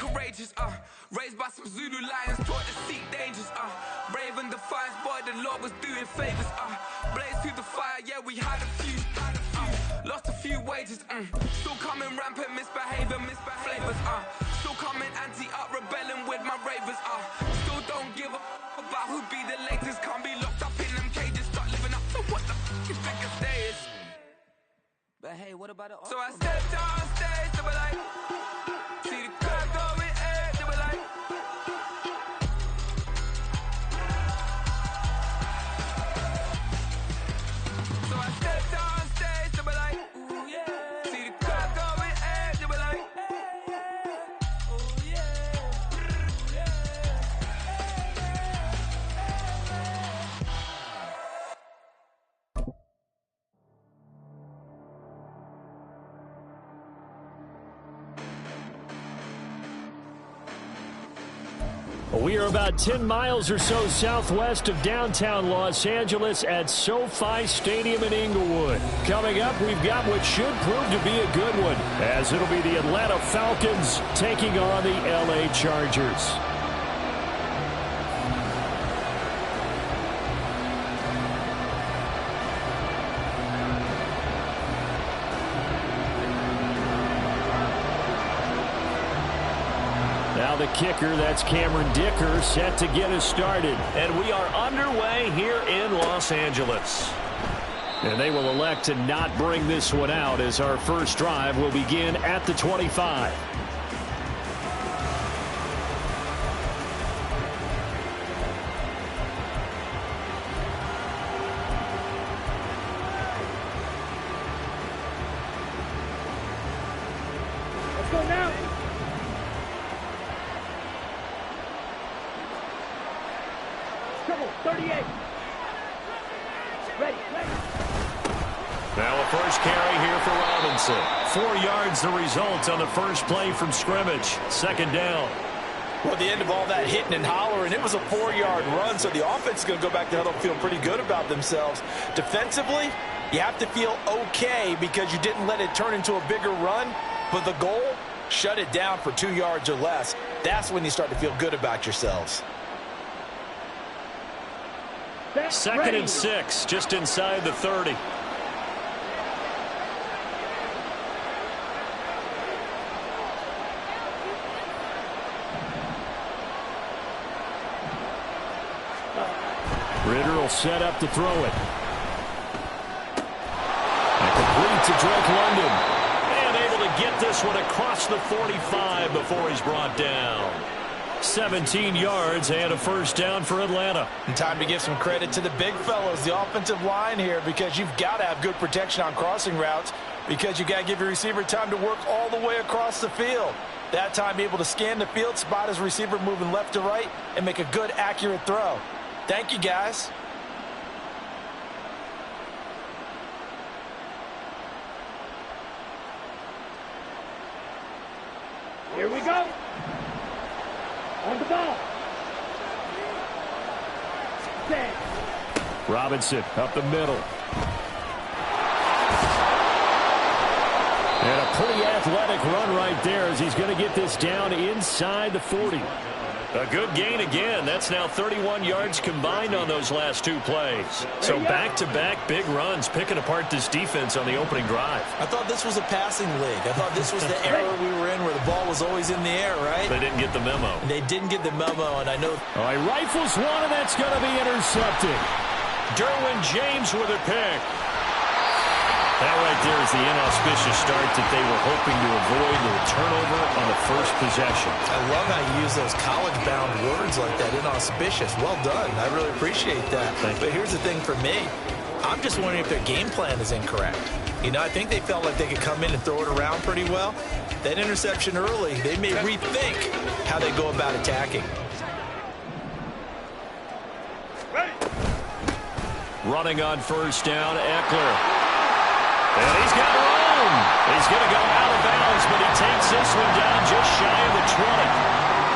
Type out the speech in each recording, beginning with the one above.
courageous, raised by some Zulu lions, taught to seek dangers, brave and defiant, boy, the Lord was doing favors, blaze through the fire, yeah, we had a few, lost a few wages, still coming rampant, misbehavior, flavors, still coming anti-up, rebelling with my ravers, still don't give up about who be the latest, can't be locked up in them cages, start living up to what the f*** you think a day is. But hey, what about it? So I stepped on stage, they were like, see the crowd going air, they were like, so I stepped on stage, they were like, ooh yeah, see the crowd going air, they were like, ooh yeah, yeah. We are about 10 miles or so southwest of downtown Los Angeles at SoFi Stadium in Inglewood. Coming up, we've got what should prove to be a good one, as it'll be the Atlanta Falcons taking on the LA Chargers. Now the kicker, that's Cameron Dicker, set to get us started. And we are underway here in Los Angeles. And they will elect to not bring this one out, as our first drive will begin at the 25. Let's go now. Triple, 38. Ready. Now a first carry here for Robinson. 4 yards the result on the first play from scrimmage. Second down. Well, at the end of all that hitting and hollering, it was a 4-yard run, so the offense is going to go back to huddle feeling pretty good about themselves. Defensively, you have to feel okay because you didn't let it turn into a bigger run, but the goal, shut it down for 2 yards or less. That's when you start to feel good about yourselves. Second and 6, just inside the 30. Ritter will set up to throw it. And complete to Drake London. And able to get this one across the 45 before he's brought down. 17 yards and a first down for Atlanta. And time to give some credit to the big fellows, the offensive line here, because you've got to have good protection on crossing routes, because you got to give your receiver time to work all the way across the field. That time be able to scan the field, spot his receiver moving left to right, and make a good, accurate throw. Thank you, guys. Here we go. On the ball. Set. Robinson up the middle. And a pretty athletic run right there, as he's going to get this down inside the 40. A good gain again. That's now 31 yards combined on those last 2 plays. So back-to-back big runs, picking apart this defense on the opening drive. I thought this was a passing league. I thought this was the era we were in where the ball was always in the air, right? They didn't get the memo. They didn't get the memo, and I know. All right, rifles one, and that's going to be intercepted. Derwin James with a pick. That right there is the inauspicious start that they were hoping to avoid, the turnover on the first possession. I love how you use those college-bound words like that, inauspicious. Well done. I really appreciate that. But here's the thing for me. I'm just wondering if their game plan is incorrect. You know, I think they felt like they could come in and throw it around pretty well. That interception early, they may rethink how they go about attacking. Running on first down, Eckler. And he's got room. He's going to go out of bounds, but he takes this one down just shy of the 20.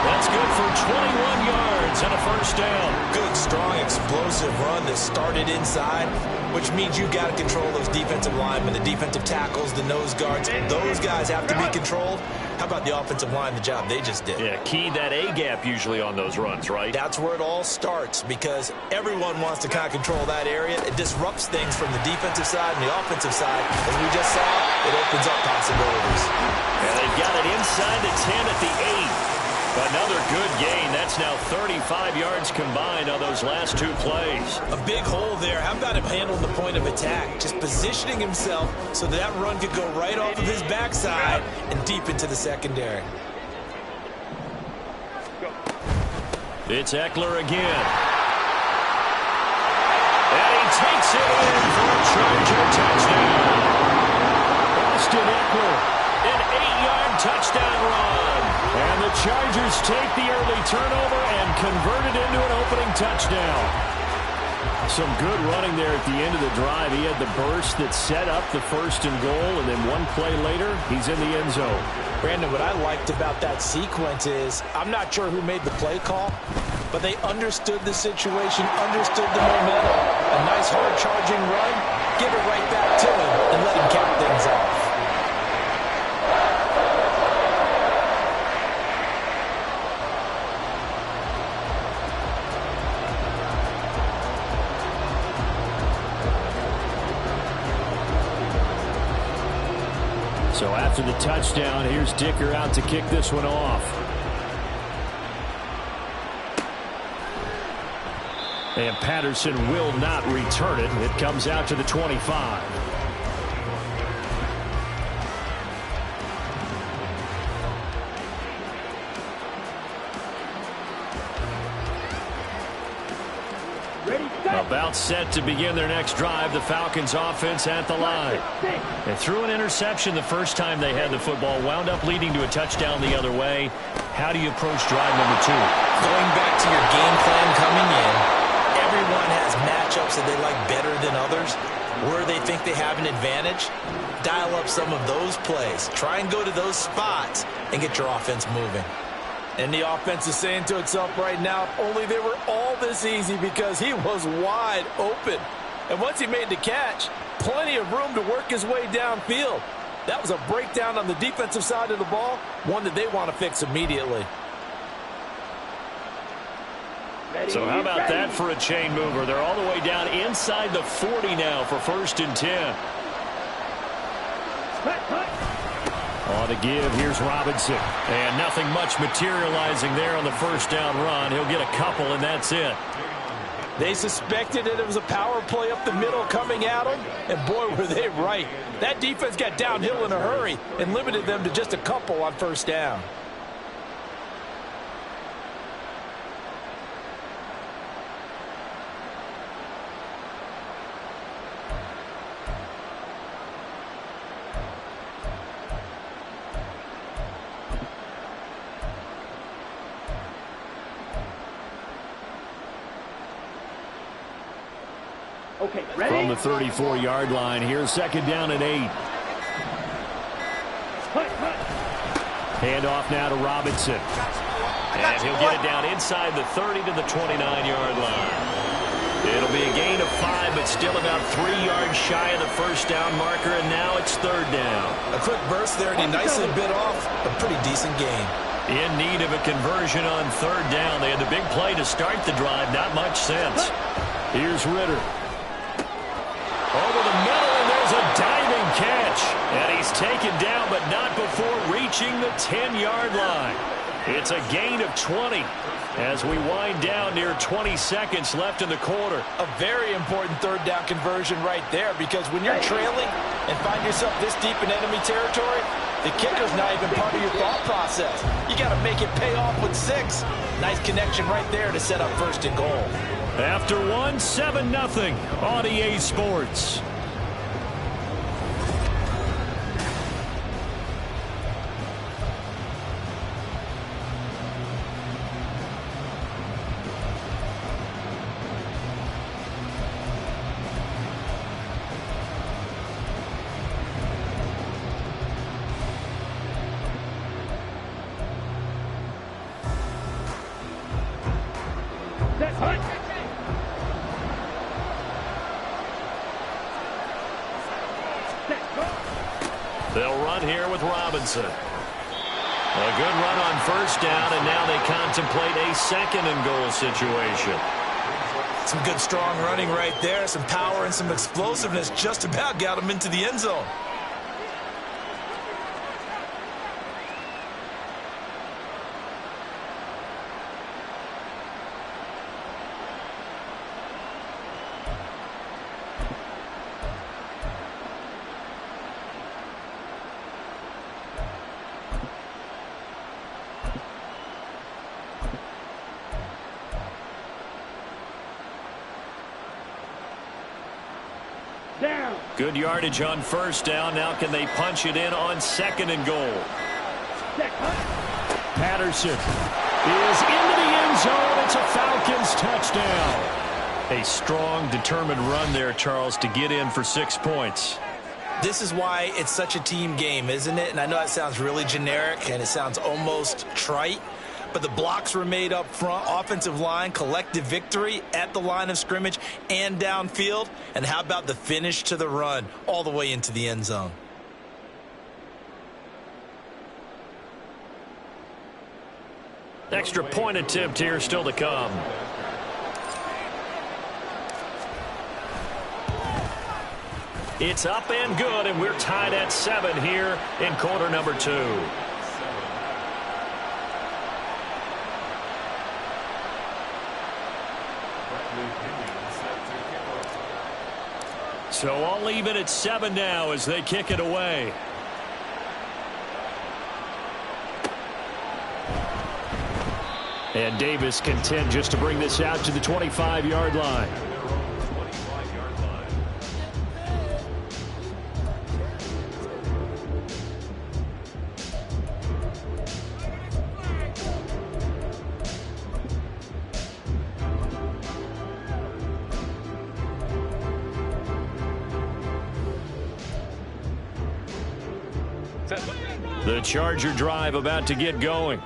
That's good for 21 yards and a first down. Good, strong, explosive run that started inside, which means you got to control those defensive linemen, the defensive tackles, the nose guards. Those guys have to be controlled. How about the offensive line, the job they just did? Yeah, key that A-gap usually on those runs, right? That's where it all starts because everyone wants to kind of control that area. It disrupts things from the defensive side and the offensive side. As we just saw, it opens up possibilities. And they've got it inside the 10 at the 8. Another good gain. That's now 35 yards combined on those last two plays. A big hole there. How about him handling the point of attack? Just positioning himself so that run could go right off of his backside and deep into the secondary. It's Eckler again. And he takes it in for a Charger touchdown. Austin Eckler, an 8-yard touchdown run. And the Chargers take the early turnover and convert it into an opening touchdown. Some good running there at the end of the drive. He had the burst that set up the 1st and goal, and then one play later, he's in the end zone. Brandon, what I liked about that sequence is, I'm not sure who made the play call, but they understood the situation, understood the momentum. A nice hard charging run, give it right back to him and let him cap things off. So after the touchdown, here's Dicker out to kick this one off. And Patterson will not return it. It comes out to the 25. About set to begin their next drive. The Falcons offense at the line. They threw an interception the first time they had the football. Wound up leading to a touchdown the other way. How do you approach drive number 2? Going back to your game plan coming in, everyone has matchups that they like better than others. Where they think they have an advantage, dial up some of those plays. Try and go to those spots and get your offense moving. And the offense is saying to itself right now, if only they were all this easy, because he was wide open. And once he made the catch, plenty of room to work his way downfield. That was a breakdown on the defensive side of the ball, one that they want to fix immediately. So how about that for a chain mover? They're all the way down inside the 40 now for 1st and 10. On the give, here's Robinson. And nothing much materializing there on the 1st down run. He'll get a couple, and that's it. They suspected that it was a power play up the middle coming at them, and boy, were they right. That defense got downhill in a hurry and limited them to just a couple on 1st down. From the 34-yard line, here's 2nd down and 8. Handoff now to Robinson. And he'll get it down inside the 30 to the 29-yard line. It'll be a gain of 5, but still about 3 yards shy of the 1st down marker, and now it's 3rd down. A quick burst there, and he nicely bit off a pretty decent gain. In need of a conversion on 3rd down. They had the big play to start the drive, not much sense. Here's Ritter. Over the middle, and there's a diving catch. And he's taken down, but not before reaching the 10-yard line. It's a gain of 20 as we wind down near 20 seconds left in the quarter. A very important 3rd down conversion right there, because when you're trailing and find yourself this deep in enemy territory, the kicker's not even part of your thought process. You got to make it pay off with 6. Nice connection right there to set up 1st and goal. After 1, 7-0 on EA Sports. They'll run here with Robinson. A good run on first down, and now they contemplate a second-and-goal situation. Some good, strong running right there. Some power and some explosiveness just about got him into the end zone. Down. Good yardage on first down. Now can they punch it in on second and goal? Patterson is into the end zone. It's a Falcons touchdown. A strong, determined run there, Charles, to get in for 6 points. This is why it's such a team game, isn't it? And I know that sounds really generic and it sounds almost trite, but the blocks were made up front, offensive line, collective victory at the line of scrimmage and downfield. And how about the finish to the run all the way into the end zone? Extra point attempt here still to come. It's up and good, and we're tied at 7 here in quarter number 2. So all even at 7 now as they kick it away. And Davis content just to bring this out to the 25-yard line. The Charger drive about to get going.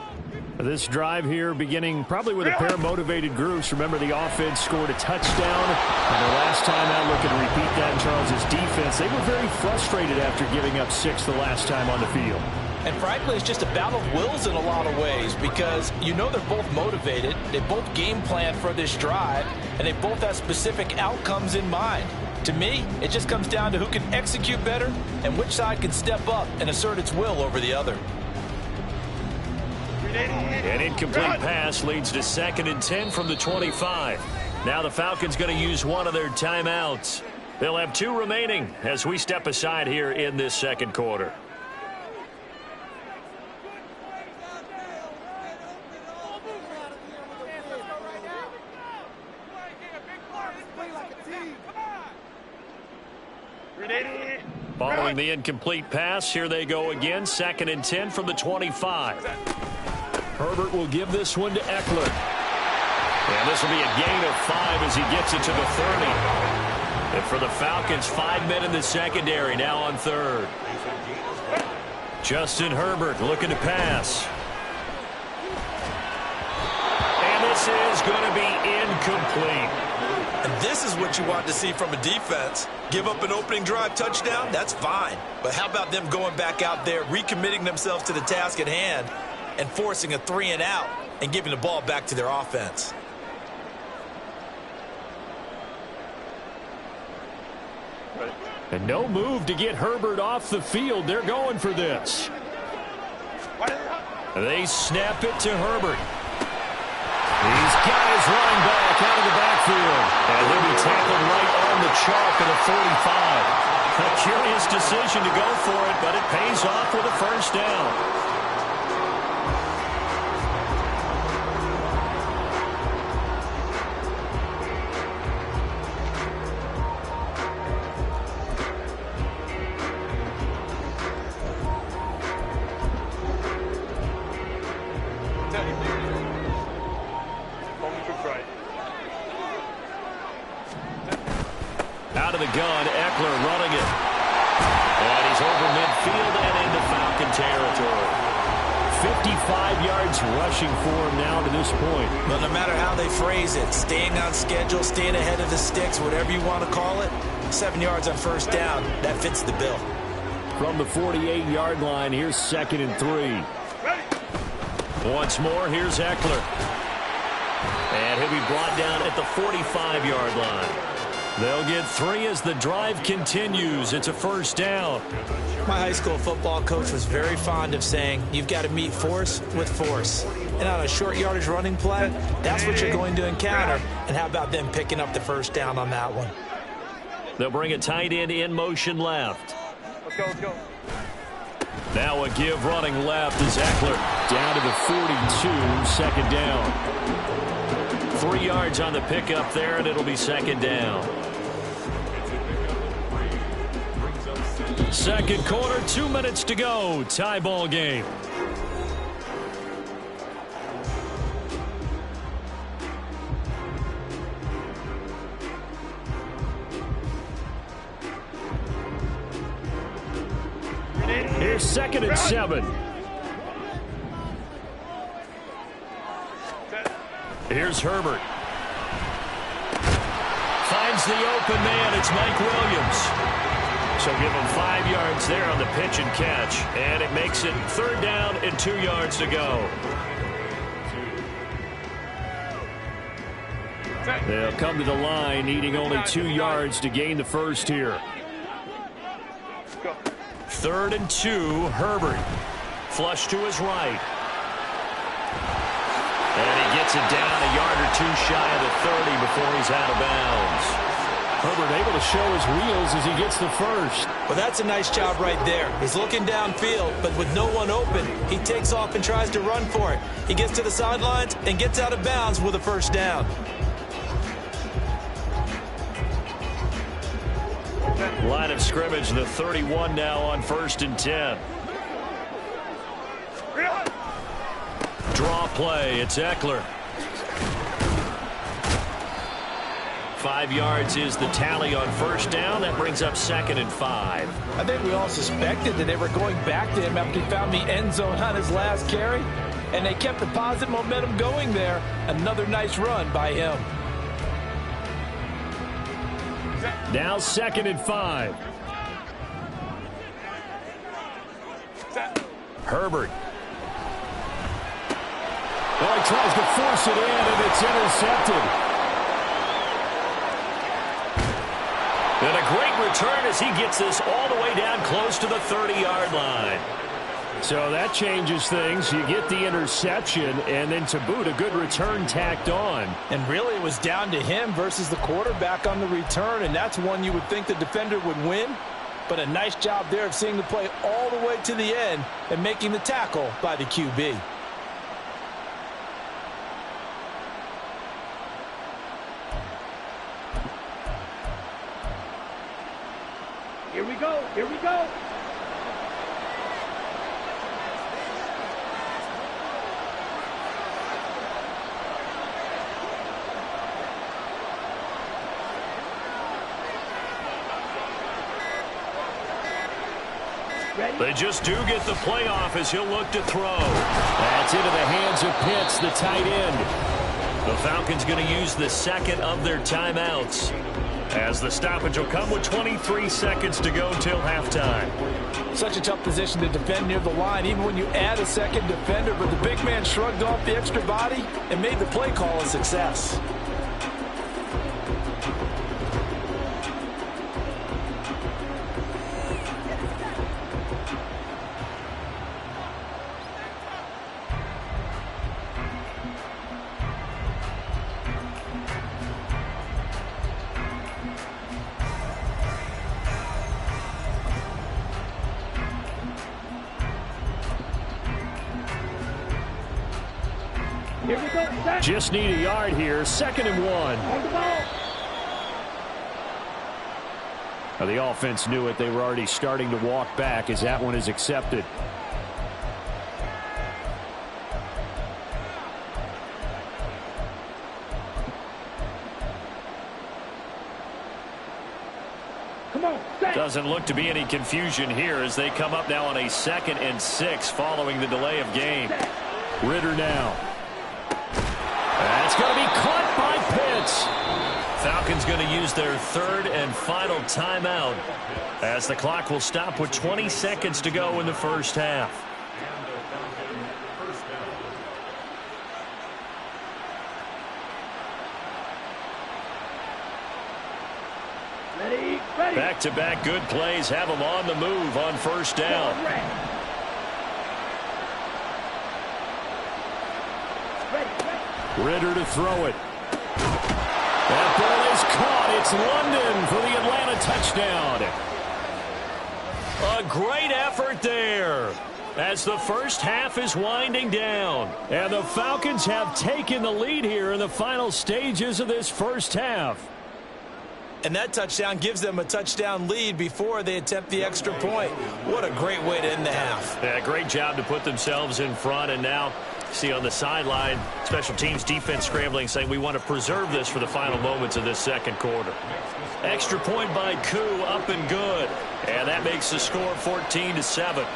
This drive here beginning probably with a pair of motivated groups. Remember, the offense scored a touchdown. And the last time out, looking to repeat that in Charles' defense, they were very frustrated after giving up 6 the last time on the field. And frankly, it's just a battle of wills in a lot of ways because you know they're both motivated. They both game plan for this drive, and they both have specific outcomes in mind. To me, it just comes down to who can execute better and which side can step up and assert its will over the other. An incomplete pass leads to 2nd and 10 from the 25. Now the Falcons going to use one of their timeouts. They'll have 2 remaining as we step aside here in this second quarter. Following the incomplete pass, here they go again. 2nd and 10 from the 25. Herbert will give this one to Eckler. And this will be a gain of 5 as he gets it to the 30. And for the Falcons, 5 men in the secondary now on 3rd. Justin Herbert looking to pass. And this is going to be incomplete. And this is what you want to see from a defense. Give up an opening drive touchdown, that's fine. But how about them going back out there, recommitting themselves to the task at hand, and forcing a 3 and out and giving the ball back to their offense? And no move to get Herbert off the field. They're going for this. They snap it to Herbert. He's got his running back out of the backfield. And he'll be tackled right on the chalk at a 45. A curious decision to go for it, but it pays off with a first down. Out of the gun, Eckler running it. And he's over midfield and into Falcon territory. 55 yards rushing for him now to this point. But no matter how they phrase it, staying on schedule, staying ahead of the sticks, whatever you want to call it, 7 yards on first down, that fits the bill. From the 48-yard line, here's 2nd and 3. Once more, here's Eckler. And he'll be brought down at the 45-yard line. They'll get 3 as the drive continues. It's a first down. My high school football coach was very fond of saying, you've got to meet force with force. And on a short yardage running play, that's what you're going to encounter. And how about them picking up the first down on that one? They'll bring a tight end in motion left. Let's go, let's go. Now a give running left is Eckler. Down to the 42, 2nd down. 3 yards on the pickup there, and it'll be 2nd down. Second quarter, 2 minutes to go. Tie ball game. Here's 2nd and 7. Here's Herbert. Finds the open man. It's Mike Williams. So give him 5 yards there on the pitch and catch. And it makes it 3rd down and 2 yards to go. They'll come to the line, needing only 2 yards to gain the first here. 3rd and 2, Herbert. Flush to his right. And he gets it down a yard or 2 shy of the 30 before he's out of bounds. Herbert able to show his wheels as he gets the first. Well, that's a nice job right there. He's looking downfield, but with no one open, he takes off and tries to run for it. He gets to the sidelines and gets out of bounds with a first down. Line of scrimmage, the 31 now on 1st and 10. Draw play, it's Eckler. 5 yards is the tally on first down. That brings up 2nd and 5. I think we all suspected that they were going back to him after he found the end zone on his last carry, and they kept the positive momentum going there. Another nice run by him. Now 2nd and 5. Herbert. Well, he tries to force it in, and it's intercepted. And a great return as he gets this all the way down close to the 30-yard line. So that changes things. You get the interception, and then to boot, a good return tacked on. And really, it was down to him versus the quarterback on the return, and that's one you would think the defender would win. But a nice job there of seeing the play all the way to the end and making the tackle by the QB. Here we go, here we go. They just do get the playoff as he'll look to throw. That's into the hands of Pitts, the tight end. The Falcons going to use the second of their timeouts, as the stoppage will come with 23 seconds to go till halftime. Such a tough position to defend near the line, even when you add a second defender, but the big man shrugged off the extra body and made the play call a success. Just need a yard here. 2nd and 1. Now, the offense knew it. They were already starting to walk back as that one is accepted. Come on, stay. Doesn't look to be any confusion here as they come up now on a 2nd and 6 following the delay of game. Ritter now. That's going to be caught by Pitts. Falcons going to use their 3rd and final timeout as the clock will stop with 20 seconds to go in the first half. Back-to-back good plays have them on the move on first down. Ritter to throw it. That ball is caught. It's London for the Atlanta touchdown. A great effort there as the first half is winding down. And the Falcons have taken the lead here in the final stages of this first half. And that touchdown gives them a touchdown lead before they attempt the extra point. What a great way to end the half. Yeah, great job to put themselves in front. And now, see on the sideline, special teams defense scrambling, saying we want to preserve this for the final moments of this second quarter. Extra point by Koo, up and good. And that makes the score 14-7.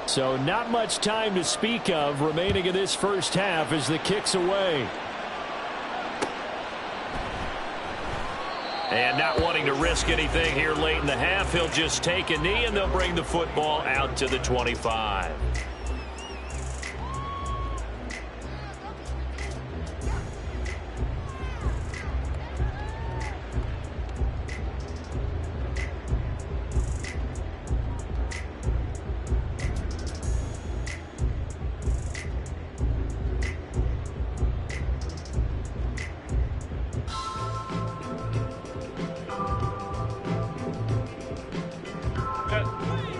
So not much time to speak of remaining in this first half as the kick's away. And not wanting to risk anything here late in the half, he'll just take a knee and they'll bring the football out to the 25.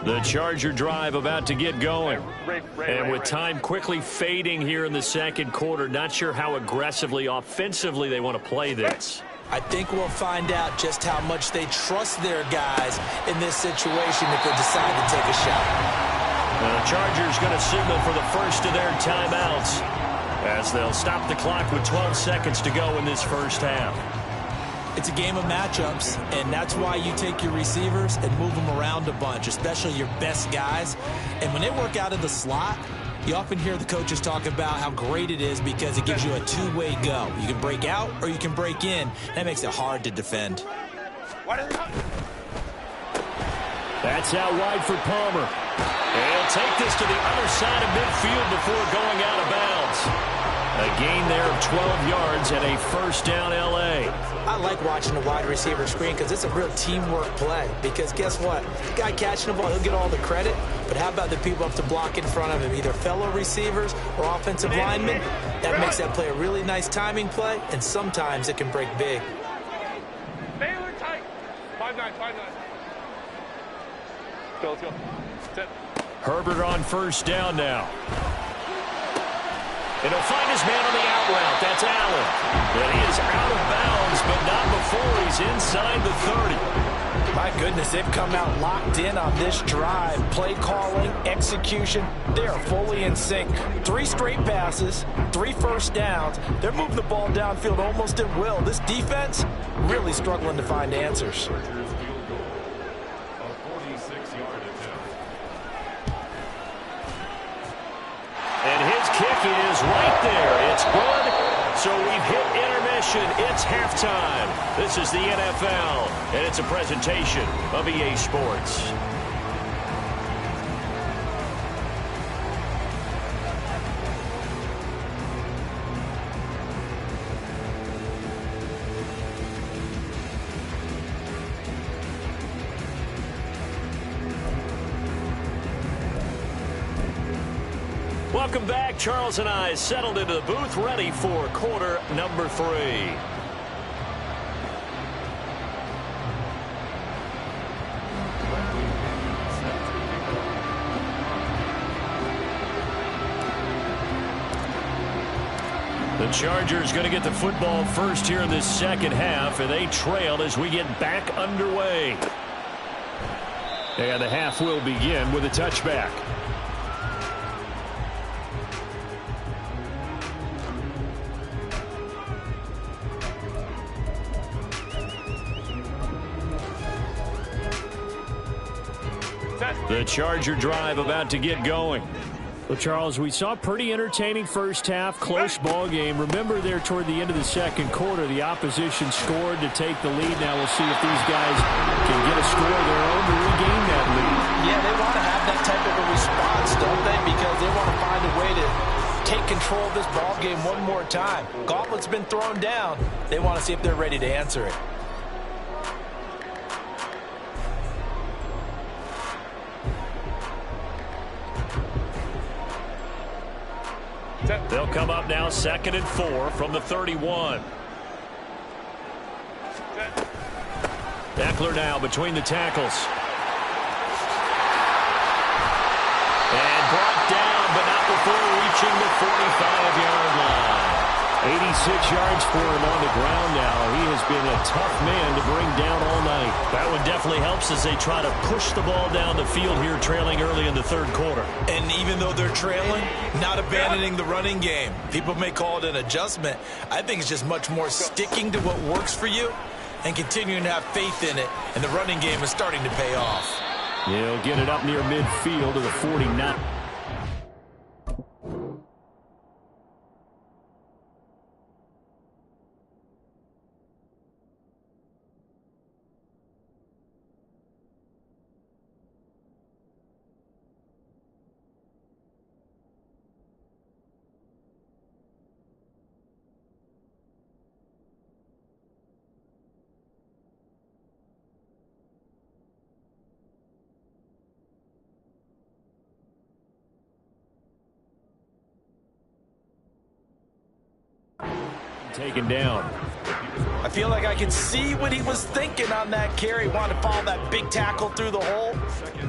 The Charger drive about to get going. And with time quickly fading here in the second quarter, not sure how aggressively, offensively they want to play this. I think we'll find out just how much they trust their guys in this situation if they decide to take a shot. The Chargers going to signal for the first of their timeouts as they'll stop the clock with 12 seconds to go in this first half. It's a game of matchups, and that's why you take your receivers and move them around a bunch, especially your best guys. And when they work out of the slot, you often hear the coaches talk about how great it is because it gives you a two-way go. You can break out or you can break in. That makes it hard to defend. That's out wide for Palmer. And he'll take this to the other side of midfield before going out of bounds. A gain there of 12 yards and a first down L.A. I like watching the wide receiver screen because it's a real teamwork play. Because guess what? The guy catching the ball, he'll get all the credit. But how about the people up to block in front of him, either fellow receivers or offensive linemen? That makes that play a really nice timing play, and sometimes it can break big. Baylor tight. 5-9, 5-9. Let's go. Set. Herbert on first down now. And he'll find his man on the out route. That's Allen. And he is out of bounds, but not before he's inside the 30. My goodness, they've come out locked in on this drive. Play calling, execution, they are fully in sync. 3 straight passes, 3 first downs. They're moving the ball downfield almost at will. This defense really struggling to find answers. And his kick is right there. It's good. So we've hit intermission. It's halftime. This is the NFL, and it's a presentation of EA Sports. Welcome back. Charles and I settled into the booth, ready for quarter number 3. The Chargers going to get the football first here in this second half, and they trail as we get back underway. And the half will begin with a touchback. The Charger drive about to get going. Well, Charles, we saw a pretty entertaining first half, close ball game. Remember there toward the end of the second quarter, the opposition scored to take the lead. Now we'll see if these guys can get a score of their own to regain that lead. Yeah, they want to have that type of a response, don't they? Because they want to find a way to take control of this ball game one more time. Gauntlet's been thrown down. They want to see if they're ready to answer it. They'll come up now 2nd and 4 from the 31. Eckler now between the tackles. And brought down, but not before reaching the 45-yard line. 86 yards for him on the ground now. He has been a tough man to bring down all night. That one definitely helps as they try to push the ball down the field here, trailing early in the third quarter. And even though they're trailing, not abandoning the running game. People may call it an adjustment. I think it's just much more sticking to what works for you and continuing to have faith in it. And the running game is starting to pay off. He'll get it up near midfield to the 49. Taken down. I feel like I can see what he was thinking on that carry. Wanted to follow that big tackle through the hole.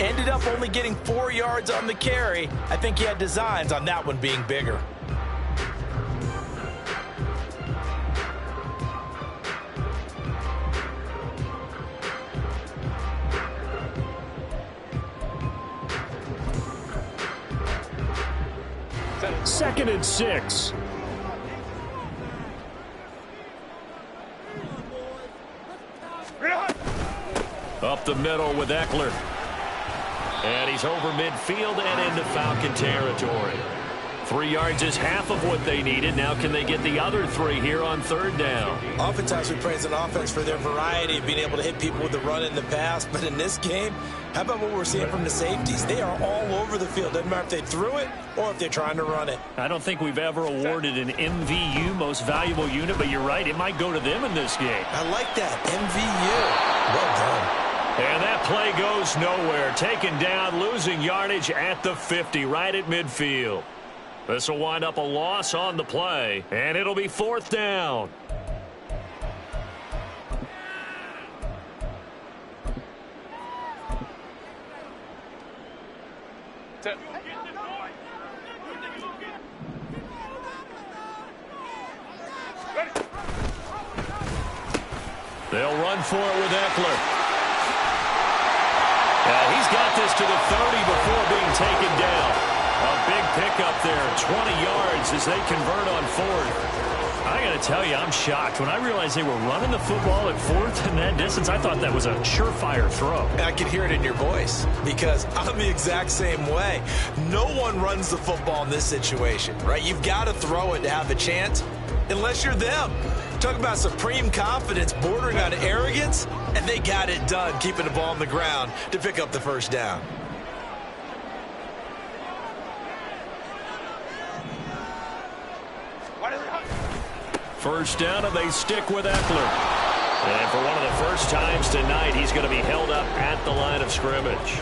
Ended up only getting 4 yards on the carry. I think he had designs on that one being bigger. Second and 6. Up the middle with Eckler. And he's over midfield and into Falcon territory. 3 yards is half of what they needed. Now can they get the other 3 here on third down? Oftentimes we praise an offense for their variety of being able to hit people with the run in the pass. But in this game, how about what we're seeing from the safeties? They are all over the field. Doesn't matter if they threw it or if they're trying to run it. I don't think we've ever awarded an MVU, most valuable unit, but you're right. It might go to them in this game. I like that. MVU. Well done. And that play goes nowhere. Taken down, losing yardage at the 50, right at midfield. This will wind up a loss on the play, and it'll be 4th down. They'll run for it with Eckler. He's got this to the 30 before being taken down. A big pickup there, 20 yards as they convert on 4th. I got to tell you, I'm shocked. When I realized they were running the football at 4th in that distance, I thought that was a surefire throw. I could hear it in your voice because I'm the exact same way. No one runs the football in this situation, right? You've got to throw it to have a chance unless you're them. Talk about supreme confidence bordering on arrogance, and they got it done keeping the ball on the ground to pick up the first down. First down, and they stick with Eckler. And for one of the first times tonight, he's going to be held up at the line of scrimmage.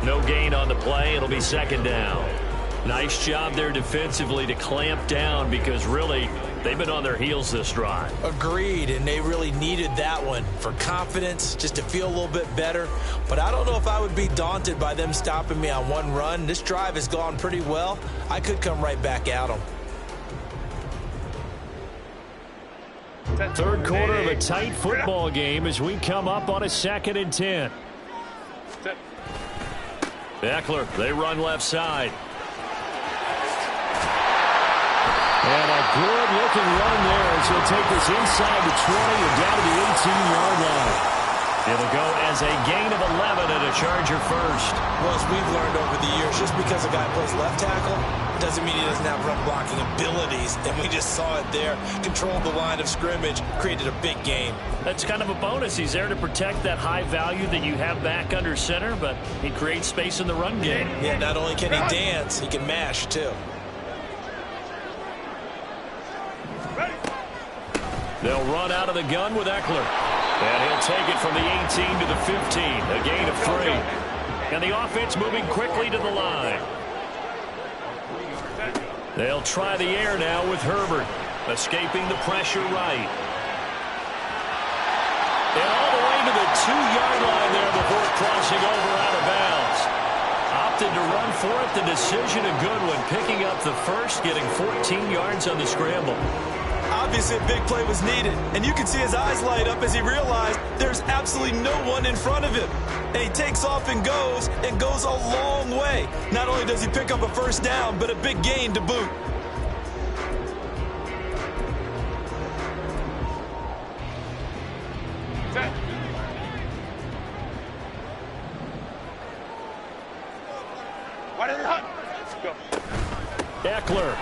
No gain on the play. It'll be 2nd down. Nice job there defensively to clamp down because really they've been on their heels this drive. Agreed, and they really needed that one for confidence, just to feel a little bit better. But I don't know if I would be daunted by them stopping me on one run. This drive has gone pretty well. I could come right back at them. Third quarter of a tight football game as we come up on a 2nd and 10. Eckler, they run left side. And a good-looking run there as he'll take this inside the 20 and down to the 18-yard line. It'll go as a gain of 11 and a Charger first. Well, as we've learned over the years, just because a guy plays left tackle doesn't mean he doesn't have run blocking abilities. And we just saw it there. Controlled the line of scrimmage, created a big gain. That's kind of a bonus. He's there to protect that high value that you have back under center, but he creates space in the run game. Yeah, not only can he dance, he can mash, too. They'll run out of the gun with Eckler. And he'll take it from the 18 to the 15, a gain of 3. And the offense moving quickly to the line. They'll try the air now with Herbert, escaping the pressure right. And all the way to the 2-yard line there before crossing over out of bounds. Opted to run for it. The decision a good one, picking up the first, getting 14 yards on the scramble. Obviously, a big play was needed, and you can see his eyes light up as he realized there's absolutely no one in front of him. And he takes off and goes a long way. Not only does he pick up a first down, but a big gain to boot. Eckler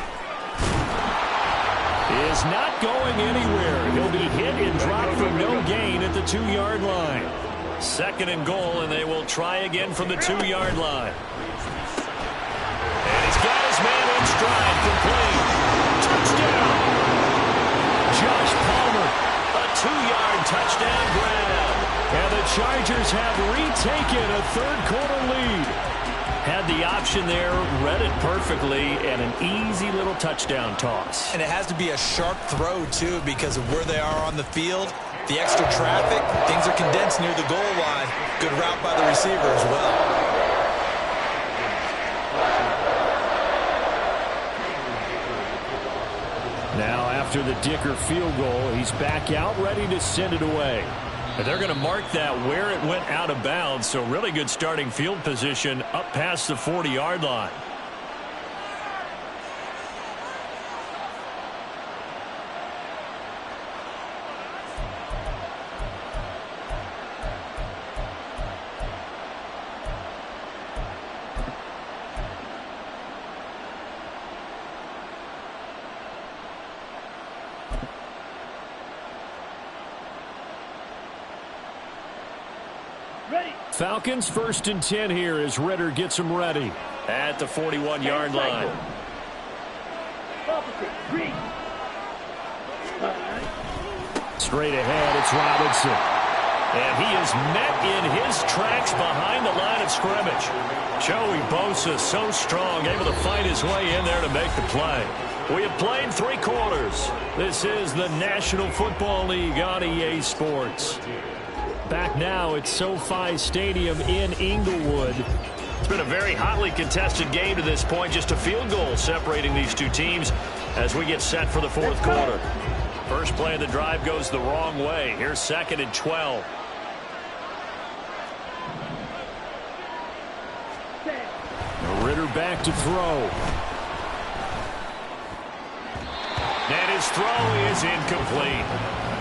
is not going anywhere. He'll be hit and dropped for no gain at the 2-yard line. 2nd and goal, and they will try again from the 2-yard line. And he's got his man in stride, complete. Touchdown! Josh Palmer, a 2-yard touchdown grab. And the Chargers have retaken a third-quarter lead. Had the option there, read it perfectly, and an easy little touchdown toss. And it has to be a sharp throw, too, because of where they are on the field. The extra traffic, things are condensed near the goal line. Good route by the receiver as well. Now, after the Dicker field goal, he's back out, ready to send it away. And they're going to mark that where it went out of bounds, so really good starting field position up past the 40-yard line. Falcons 1st and 10 here as Ritter gets them ready at the 41-yard line. Straight ahead, it's Robinson. And he is met in his tracks behind the line of scrimmage. Joey Bosa, so strong, able to fight his way in there to make the play. We have played 3 quarters. This is the National Football League on EA Sports. Back now at SoFi Stadium in Inglewood. It's been a very hotly contested game to this point. Just a field goal separating these two teams as we get set for the 4th quarter. First play of the drive goes the wrong way. Here's 2nd and 12. Ritter back to throw. And his throw is incomplete.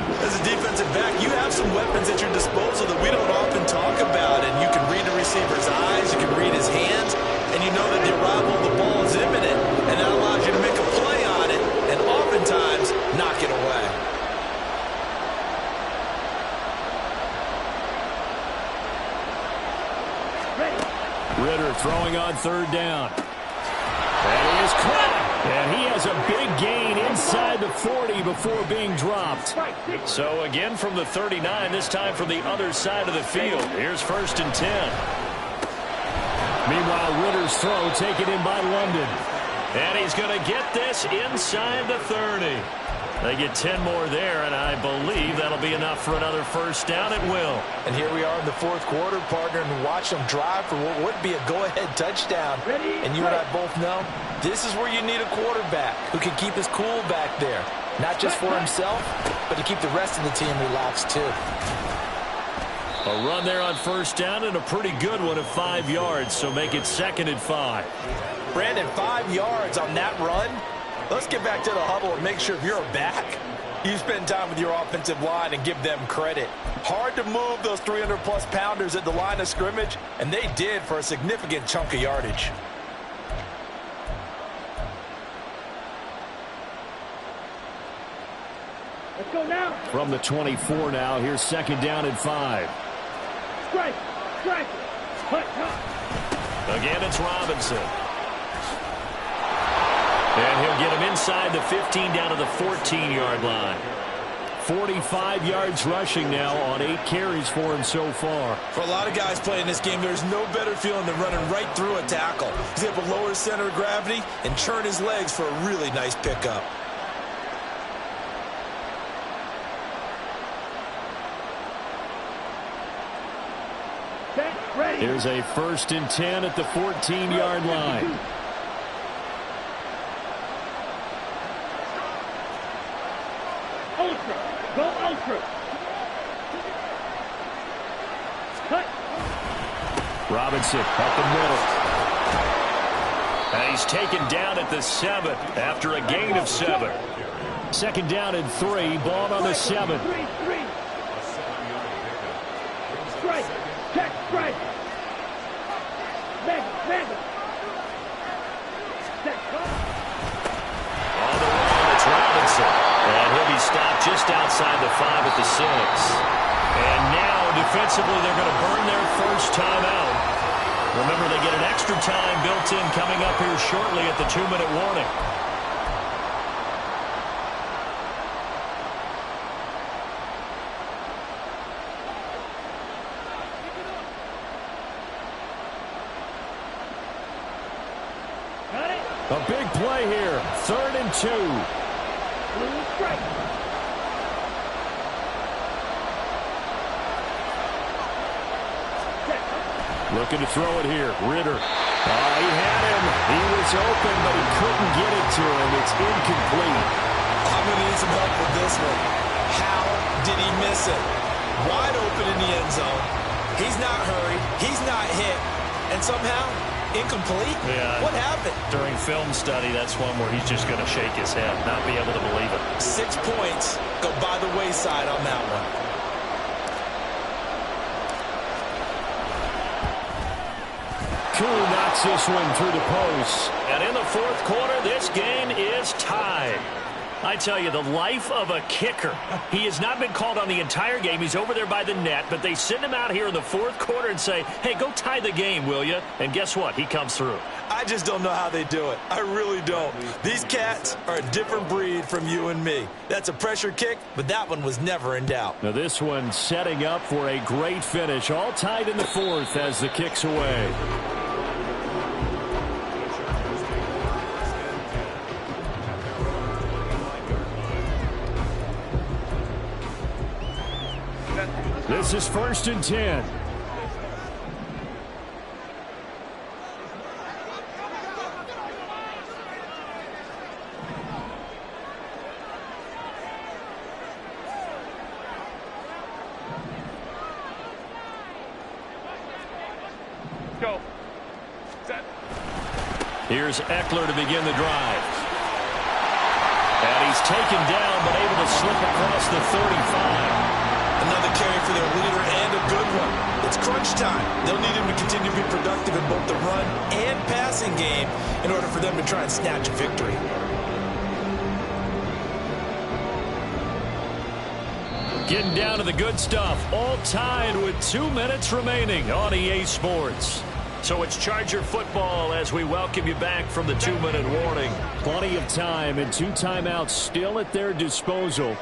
As a defensive back, you have some weapons at your disposal that we don't often talk about. And you can read the receiver's eyes, you can read his hands, and you know that the arrival of the ball is imminent. And that allows you to make a play on it and oftentimes knock it away. Ritter throwing on 3rd down. And he is caught. And he has a big gain inside the 40 before being dropped. So again from the 39, this time from the other side of the field. Here's 1st and 10. Meanwhile, Ritter's throw taken in by London. And he's going to get this inside the 30. They get 10 more there, and I believe that'll be enough for another first down. It will. And here we are in the 4th quarter, partner, and watch them drive for what would be a go-ahead touchdown. And you and I both know this is where you need a quarterback who can keep his cool back there, not just for himself, but to keep the rest of the team relaxed too. A run there on first down and a pretty good one of 5 yards, so make it 2nd and 5. Brandon, 5 yards on that run. Let's get back to the huddle and make sure if you're a back, you spend time with your offensive line and give them credit. Hard to move those 300-plus pounders at the line of scrimmage, and they did for a significant chunk of yardage. Let's go now. From the 24 now, here's 2nd down and 5. Strike. Cut. Again, it's Robinson. And he'll get him inside the 15 down to the 14-yard line. 45 yards rushing now on 8 carries for him so far. For a lot of guys playing this game, there's no better feeling than running right through a tackle. He's able to lower his center of gravity and churn his legs for a really nice pickup. Here's a 1st and 10 at the 14-yard line. Ultra. Go ultra. Cut. Robinson up the middle. And he's taken down at the 7 after a gain of 7. 2nd down and 3. Ball on the 7. Three. Strike. Check. Strike. Mega. Set. On the run, it's Robinson. And he'll be stopped just outside the 5 at the 6. And now, defensively, they're going to burn their first timeout. Remember, they get an extra time built in coming up here shortly at the 2-minute warning. A big play here. 3rd and 2. Strike. Looking to throw it here. Ritter. He had him. He was open, but he couldn't get it to him. It's incomplete. I'm going to need some help with this one. How did he miss it? Wide open in the end zone. He's not hurried. He's not hit. And somehow, incomplete? Yeah. What happened? During film study, that's one where he's just going to shake his head, not be able to believe it. 6 points go by the wayside on that one. Koo knocks this one through the post. And in the 4th quarter, this game is tied. I tell you, the life of a kicker. He has not been called on the entire game. He's over there by the net, but they send him out here in the 4th quarter and say, hey, go tie the game, will you? And guess what? He comes through. I just don't know how they do it. I really don't. These cats are a different breed from you and me. That's a pressure kick, but that one was never in doubt. Now this one setting up for a great finish. All tied in the 4th as the kick's away. This is 1st and 10. Go. Set. Here's Eckler to begin the drive. And he's taken down, but able to slip across the 35. Another carry for their leader and a good one. It's crunch time. They'll need him to continue to be productive in both the run and passing game in order for them to try and snatch a victory. Getting down to the good stuff. All tied with 2 minutes remaining on EA Sports. So it's Charger football as we welcome you back from the 2-minute warning. Plenty of time and 2 timeouts still at their disposal.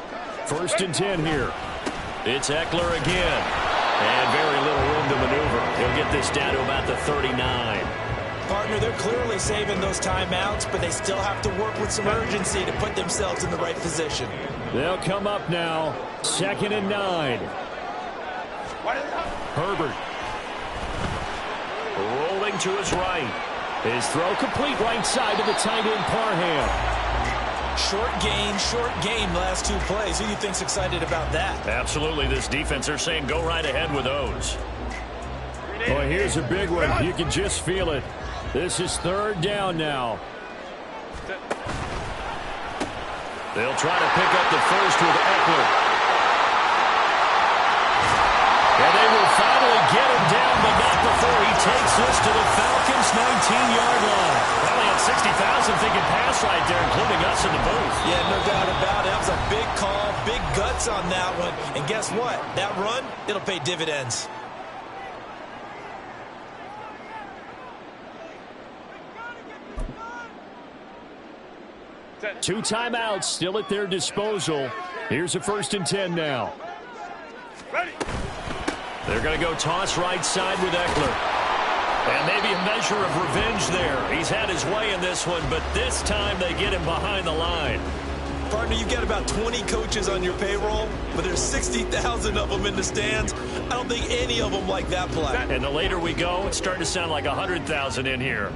1st and 10 here. It's Eckler again. And very little room to maneuver. He'll get this down to about the 39. Partner, they're clearly saving those timeouts, but they still have to work with some urgency to put themselves in the right position. They'll come up now. 2nd and 9. Herbert. Rolling to his right. His throw complete right side to the tight end Parham. Short game last 2 plays. Who do you think's excited about that? Absolutely, this defense, they're saying go right ahead with those. Oh, here's a big one. You can just feel it. This is 3rd down now. They'll try to pick up the first with Eckler. And they will finally get him down, but not before he takes this to the Falcons' 19-yard line. Well, he had 60,000 thinking pass right there, including us in the booth. Yeah, no doubt about it. That was a big call, big guts on that one. And guess what? That run, it'll pay dividends. Two timeouts still at their disposal. Here's a 1st and 10 now. They're going to go toss right side with Eckler. And maybe a measure of revenge there. He's had his way in this one, but this time they get him behind the line. Partner, you've got about 20 coaches on your payroll, but there's 60,000 of them in the stands. I don't think any of them like that play. And the later we go, it's starting to sound like 100,000 in here.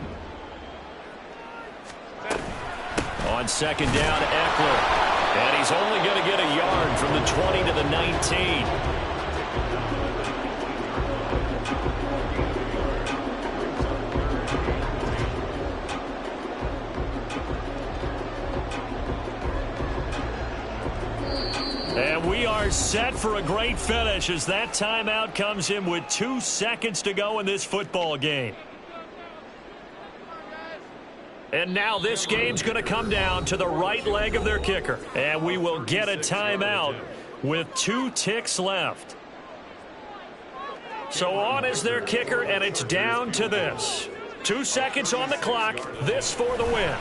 On 2nd down, Eckler. And he's only going to get a yard from the 20 to the 19. And we are set for a great finish as that timeout comes in with 2 seconds to go in this football game. And now this game's going to come down to the right leg of their kicker. And we will get a timeout with 2 ticks left. So on is their kicker, and it's down to this. 2 seconds on the clock. This for the win.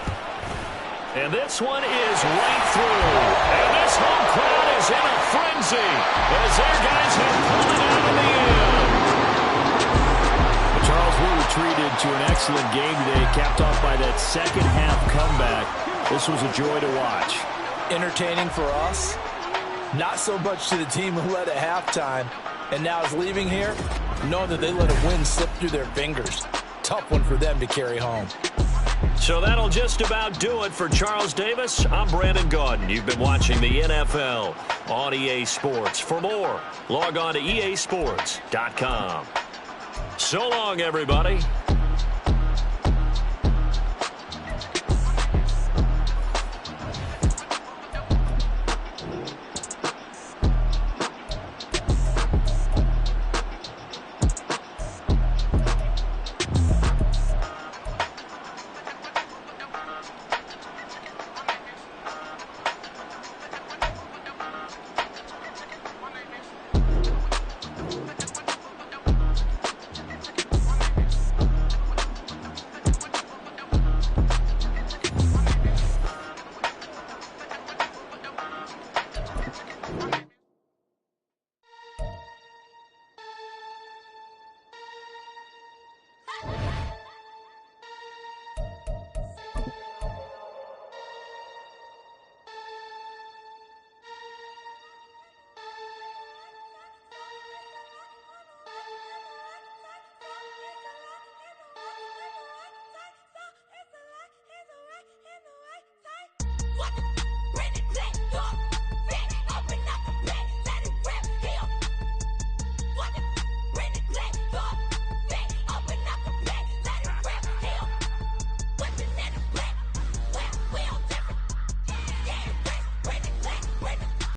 And this one is right through. And this home crowd is in a frenzy as their guys have pulled it out in the end. Charles, we were treated to an excellent game today, capped off by that second-half comeback. This was a joy to watch. Entertaining for us, not so much to the team who led at halftime, and now is leaving here, knowing that they let a win slip through their fingers. Tough one for them to carry home. So that'll just about do it for Charles Davis. I'm Brandon Gaudin. You've been watching the NFL on EA Sports. For more, log on to easports.com. So long, everybody.